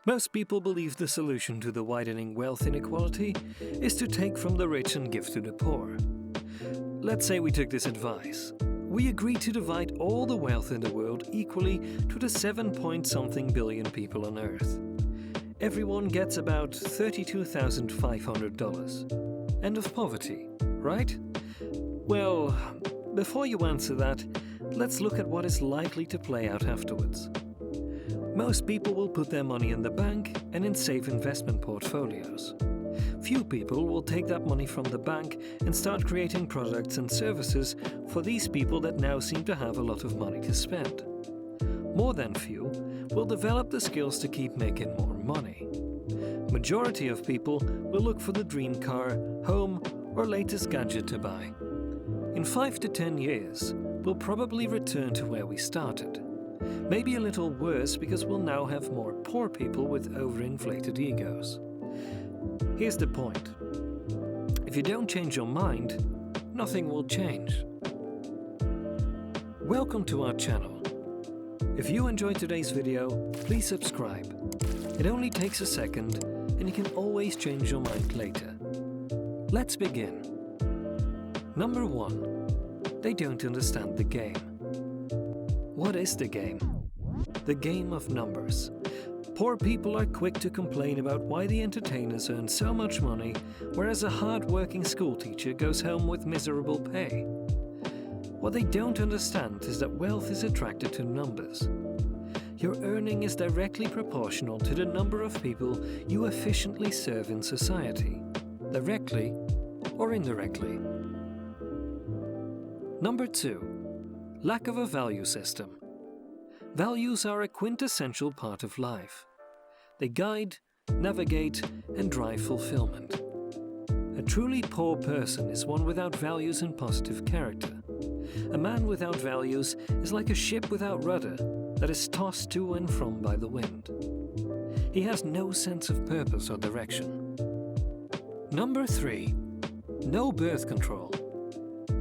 Most people believe the solution to the widening wealth inequality is to take from the rich and give to the poor. Let's say we took this advice. We agree to divide all the wealth in the world equally to the 7-point-something billion people on Earth. Everyone gets about $32,500. End of poverty, right? Well, before you answer that, let's look at what is likely to play out afterwards. Most people will put their money in the bank and in safe investment portfolios. Few people will take that money from the bank and start creating products and services for these people that now seem to have a lot of money to spend. More than few will develop the skills to keep making more money. Majority of people will look for the dream car, home, or latest gadget to buy. In 5 to 10 years, we'll probably return to where we started. Maybe a little worse because we'll now have more poor people with overinflated egos. Here's the point. If you don't change your mind, nothing will change. Welcome to our channel. If you enjoyed today's video, please subscribe. It only takes a second, and you can always change your mind later. Let's begin. Number 1. They don't understand the game. What is the game? The game of numbers. Poor people are quick to complain about why the entertainers earn so much money, whereas a hard-working schoolteacher goes home with miserable pay. What they don't understand is that wealth is attracted to numbers. Your earning is directly proportional to the number of people you efficiently serve in society, directly or indirectly. Number 2. Lack of a value system. Values are a quintessential part of life. They guide, navigate, and drive fulfillment. A truly poor person is one without values and positive character. A man without values is like a ship without rudder that is tossed to and from by the wind. He has no sense of purpose or direction. Number 3. No birth control.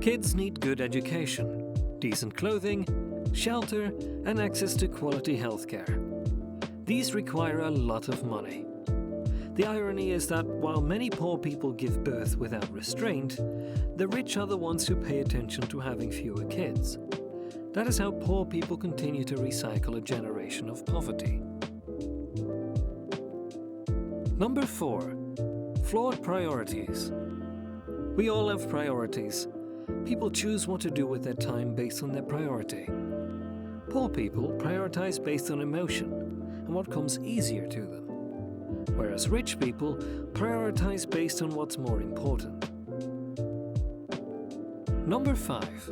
Kids need good education, decent clothing, shelter, and access to quality healthcare. These require a lot of money. The irony is that while many poor people give birth without restraint, the rich are the ones who pay attention to having fewer kids. That is how poor people continue to recycle a generation of poverty. Number 4. Flawed priorities. We all have priorities. People choose what to do with their time based on their priority. Poor people prioritize based on emotion and what comes easier to them, whereas rich people prioritize based on what's more important. Number 5.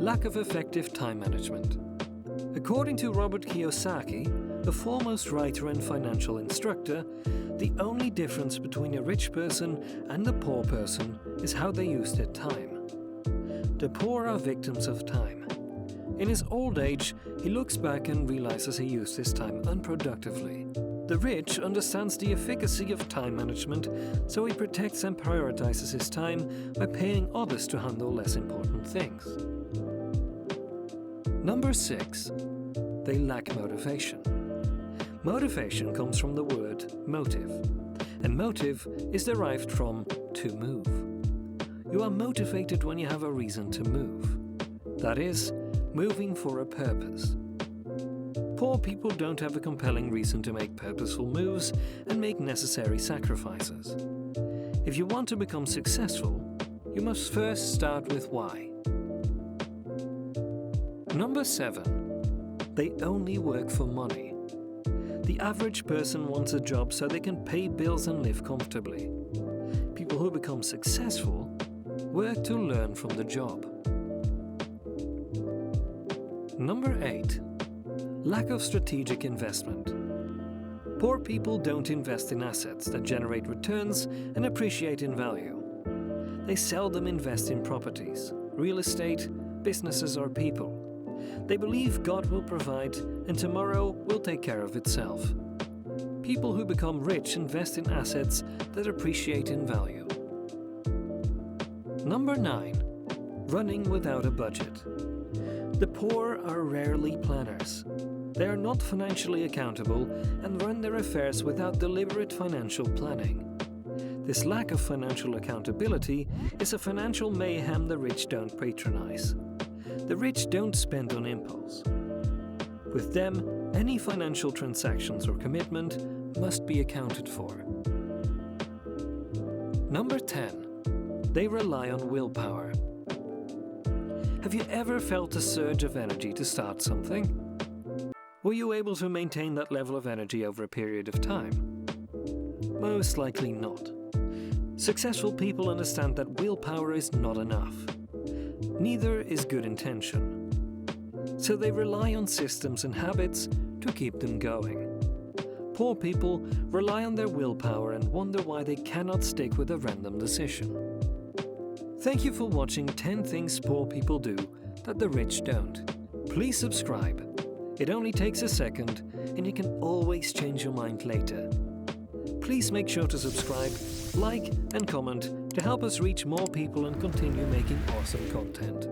Lack of effective time management. According to Robert Kiyosaki, a foremost writer and financial instructor, the only difference between a rich person and a poor person is how they use their time. The poor are victims of time. In his old age, he looks back and realizes he used his time unproductively. The rich understands the efficacy of time management, so he protects and prioritizes his time by paying others to handle less important things. Number 6. They lack motivation. Motivation comes from the word motive, and motive is derived from to move. You are motivated when you have a reason to move. That is, moving for a purpose. Poor people don't have a compelling reason to make purposeful moves and make necessary sacrifices. If you want to become successful, you must first start with why. Number 7. They only work for money. The average person wants a job so they can pay bills and live comfortably. People who become successful work to learn from the job. Number 8. Lack of strategic investment. Poor people don't invest in assets that generate returns and appreciate in value. They seldom invest in properties, real estate, businesses, or people. They believe God will provide and tomorrow will take care of itself. People who become rich invest in assets that appreciate in value. Number 9. Running without a budget. The poor are rarely planners. They are not financially accountable and run their affairs without deliberate financial planning. This lack of financial accountability is a financial mayhem the rich don't patronize. The rich don't spend on impulse. With them, any financial transactions or commitment must be accounted for. Number 10. They rely on willpower. Have you ever felt a surge of energy to start something? Were you able to maintain that level of energy over a period of time? Most likely not. Successful people understand that willpower is not enough. Neither is good intention. So they rely on systems and habits to keep them going. Poor people rely on their willpower and wonder why they cannot stick with a random decision. Thank you for watching 10 things poor people do that the rich don't. Please subscribe. It only takes a second and you can always change your mind later. Please make sure to subscribe, like and comment to help us reach more people and continue making awesome content.